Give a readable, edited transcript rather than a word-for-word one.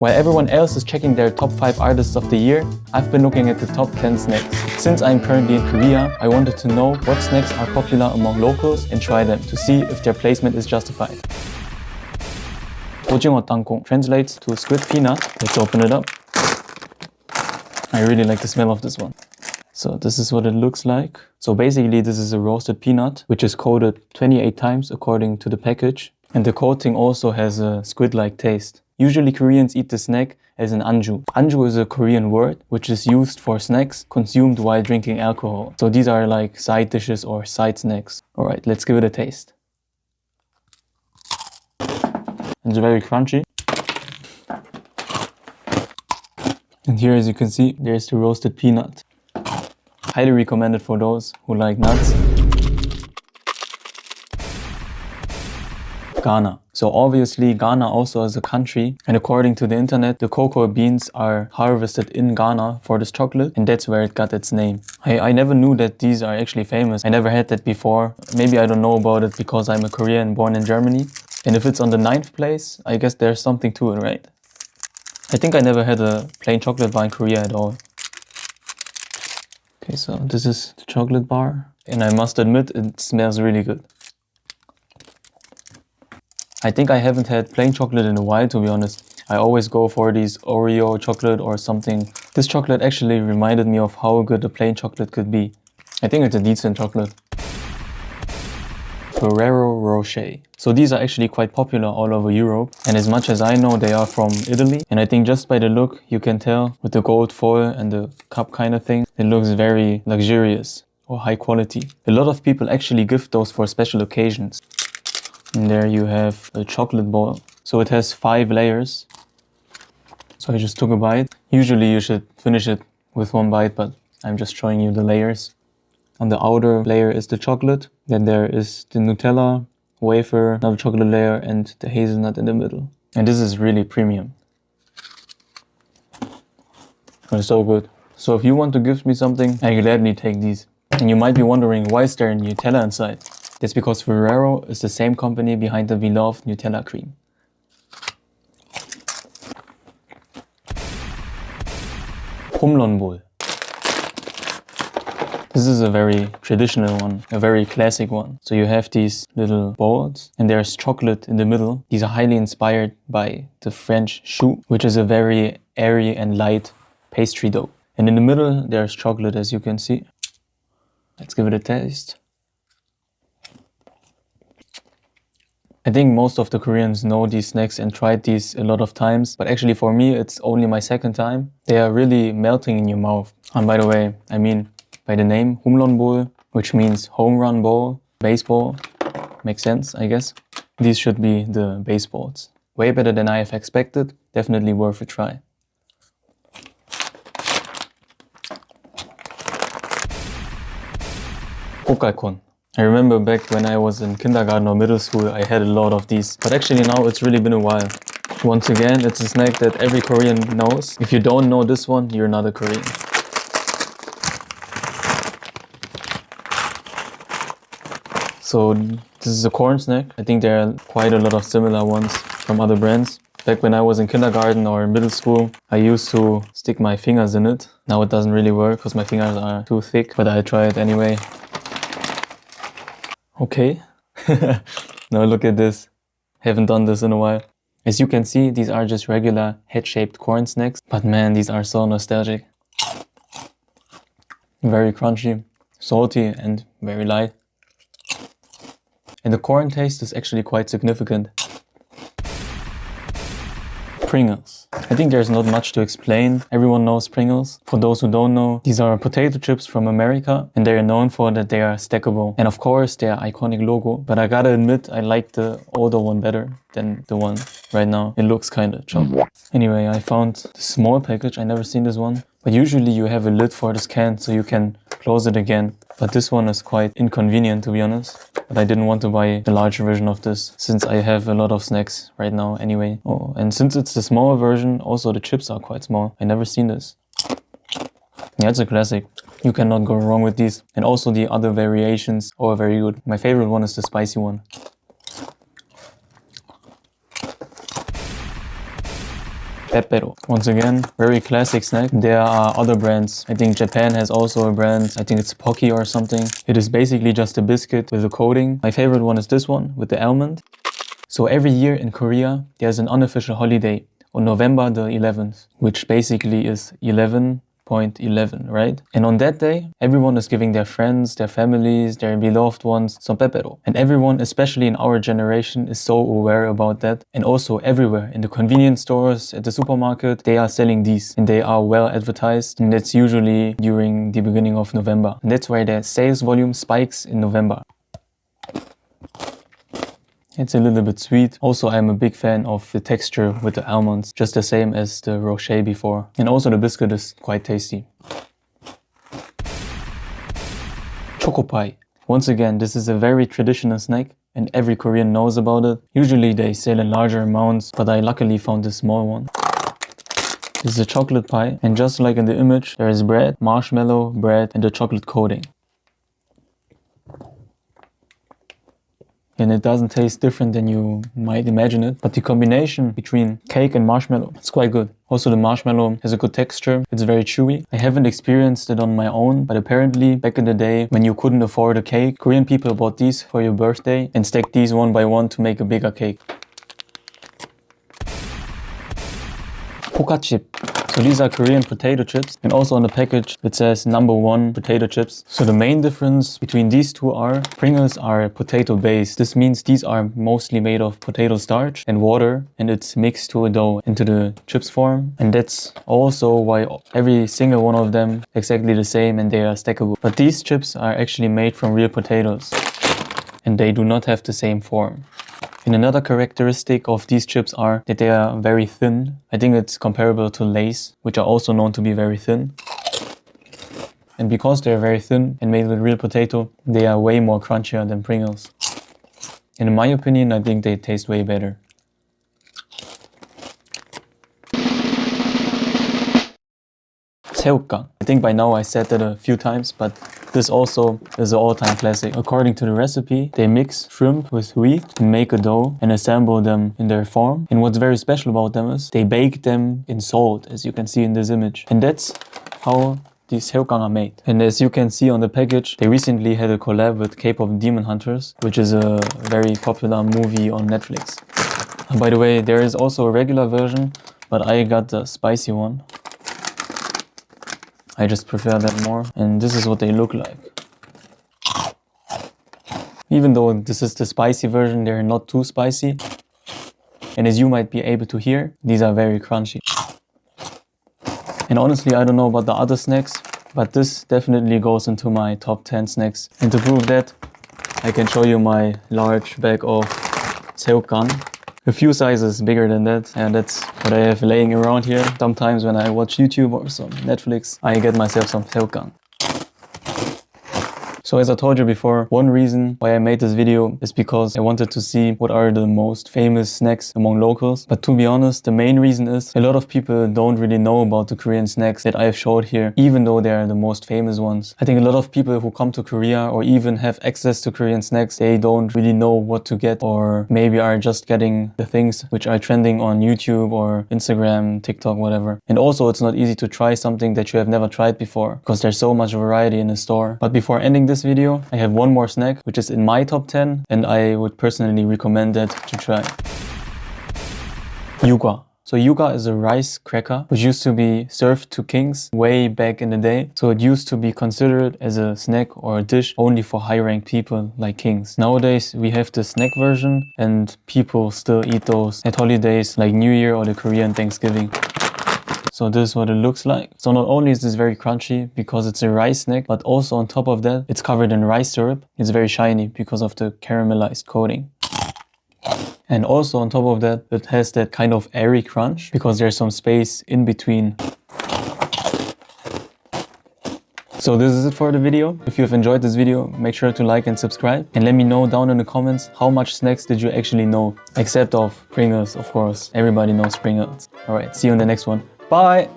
While everyone else is checking their top 5 artists of the year, I've been looking at the top 10 snacks. Since I'm currently in Korea, I wanted to know what snacks are popular among locals and try them to see if their placement is justified. 오징어 땅콩 translates to squid peanut. Let's open it up. I really like the smell of this one. So this is what it looks like. So basically this is a roasted peanut, which is coated 28 times according to the package. And the coating also has a squid-like taste. Usually Koreans eat the snack as an anju. Anju is a Korean word which is used for snacks consumed while drinking alcohol. So these are like side dishes or side snacks. Alright, let's give it a taste. It's very crunchy. And here, as you can see, there's the roasted peanut. Highly recommended for those who like nuts. Ghana. So obviously Ghana also is a country, and according to the internet, the cocoa beans are harvested in Ghana for this chocolate, and that's where it got its name. I never knew that these are actually famous. I never had that before. Maybe I don't know about it because I'm a Korean born in Germany. And if it's on the 9th place, I guess there's something to it, right? I think I never had a plain chocolate bar in Korea at all. Okay, so this is the chocolate bar, and I must admit it smells really good. I think I haven't had plain chocolate in a while, to be honest. I always go for these Oreo chocolate or something. This chocolate actually reminded me of how good a plain chocolate could be. I think it's a decent chocolate. Ferrero Rocher. So these are actually quite popular all over Europe, and as much as I know, they are from Italy. And I think just by the look, you can tell with the gold foil and the cup kind of thing, it looks very luxurious or high quality. A lot of people actually gift those for special occasions. And there you have a chocolate ball. So it has 5 layers. So I just took a bite. Usually you should finish it with 1 bite, but I'm just showing you the layers. On the outer layer is the chocolate. Then there is the Nutella, wafer, another chocolate layer, and the hazelnut in the middle. And this is really premium. It's so good. So if you want to gift me something, I gladly take these. And you might be wondering, why is there Nutella inside? That's because Ferrero is the same company behind the beloved Nutella cream. Humlon bowl. This is a very traditional one, a very classic one. So you have these little bowls and there's chocolate in the middle. These are highly inspired by the French choux, which is a very airy and light pastry dough. And in the middle there's chocolate, as you can see. Let's give it a taste. I think most of the Koreans know these snacks and tried these a lot of times, but actually for me it's only my 2nd time. They are really melting in your mouth. And by the way, I mean by the name Humlon bowl, which means home run ball, baseball. Makes sense, I guess. These should be the baseballs. Way better than I have expected. Definitely worth a try. Kokalkon. I remember back when I was in kindergarten or middle school, I had a lot of these. But actually now it's really been a while. Once again, it's a snack that every Korean knows. If you don't know this one, you're not a Korean. So this is a corn snack. I think there are quite a lot of similar ones from other brands. Back when I was in kindergarten or in middle school, I used to stick my fingers in it. Now it doesn't really work because my fingers are too thick, but I try it anyway. Okay. Now look at this. Haven't done this in a while. As you can see, these are just regular head-shaped corn snacks. But man, these are so nostalgic. Very crunchy, salty and very light. And the corn taste is actually quite significant. Pringles. I think there's not much to explain. Everyone knows Pringles. For those who don't know, these are potato chips from America, and they are known for that they are stackable. And of course, their iconic logo. But I gotta admit, I like the older one better than the one right now. It looks kinda choppy. Anyway, I found the small package. I never seen this one. But usually you have a lid for this can so you can close it again. But this one is quite inconvenient, to be honest. But I didn't want to buy the larger version of this since I have a lot of snacks right now anyway. Oh, and since it's the smaller version, also the chips are quite small. I never seen this. Yeah, it's a classic. You cannot go wrong with these. And also the other variations are very good. My favorite one is the spicy one. Pepero. Once again, very classic snack. There are other brands. I think Japan has also a brand. I think it's Pocky or something. It is basically just a biscuit with a coating. My favorite one is this one with the almond. So every year in Korea, there's an unofficial holiday on November the 11th, which basically is 11.11, right? And on that day, everyone is giving their friends, their families, their beloved ones some pepero. And everyone, especially in our generation, is so aware about that. And also everywhere, in the convenience stores, at the supermarket, they are selling these and they are well advertised. And that's usually during the beginning of November. And that's why their sales volume spikes in November. It's a little bit sweet. Also, I'm a big fan of the texture with the almonds, just the same as the Rocher before. And also the biscuit is quite tasty. Choco pie. Once again, this is a very traditional snack and every Korean knows about it. Usually they sell in larger amounts, but I luckily found this small one. This is a chocolate pie, and just like in the image, there is bread, marshmallow, bread, and the chocolate coating. And it doesn't taste different than you might imagine it. But the combination between cake and marshmallow is quite good. Also the marshmallow has a good texture. It's very chewy. I haven't experienced it on my own, but apparently back in the day when you couldn't afford a cake, Korean people bought these for your birthday and stacked these one by one to make a bigger cake. Poka chip. So these are Korean potato chips, and also on the package it says #1 potato chips. So the main difference between these two are Pringles are potato based. This means these are mostly made of potato starch and water, and it's mixed to a dough into the chips form. And that's also why every single one of them exactly the same and they are stackable. But these chips are actually made from real potatoes and they do not have the same form. And another characteristic of these chips are that they are very thin. I think it's comparable to Lay's, which are also known to be very thin. And because they're very thin and made with real potato, they are way more crunchier than Pringles. And in my opinion, I think they taste way better. Saeukgang. I think by now I said that a few times, but this also is an all-time classic. According to the recipe, they mix shrimp with wheat and make a dough and assemble them in their form. And what's very special about them is they bake them in salt, as you can see in this image. And that's how these saeukgang are made. And as you can see on the package, they recently had a collab with K-pop Demon Hunters, which is a very popular movie on Netflix. By the way, there is also a regular version, but I got the spicy one. I just prefer that more, and this is what they look like. Even though this is the spicy version, they're not too spicy. And as you might be able to hear, these are very crunchy. And honestly, I don't know about the other snacks, but this definitely goes into my top 10 snacks. And to prove that, I can show you my large bag of saeukgang. A few sizes bigger than that, and that's what I have laying around here. Sometimes when I watch YouTube or some Netflix, I get myself some saeukgang. So as I told you before, one reason why I made this video is because I wanted to see what are the most famous snacks among locals. But to be honest, the main reason is a lot of people don't really know about the Korean snacks that I've showed here, even though they are the most famous ones. I think a lot of people who come to Korea or even have access to Korean snacks, they don't really know what to get, or maybe are just getting the things which are trending on YouTube or Instagram, TikTok, whatever. And also it's not easy to try something that you have never tried before because there's so much variety in the store. But before ending this video, I have one more snack which is in my top 10 and I would personally recommend that to try. Yuga. So yuga is a rice cracker which used to be served to kings way back in the day. So it used to be considered as a snack or a dish only for high-ranked people like kings. Nowadays we have the snack version and people still eat those at holidays like New Year or the Korean Thanksgiving. So this is what it looks like. So not only is this very crunchy because it's a rice snack, but also on top of that, it's covered in rice syrup. It's very shiny because of the caramelized coating. And also on top of that, it has that kind of airy crunch because there's some space in between. So this is it for the video. If you've enjoyed this video, make sure to like and subscribe. And let me know down in the comments how much snacks did you actually know. Except of Pringles, of course. Everybody knows Pringles. Alright, see you in the next one. Bye!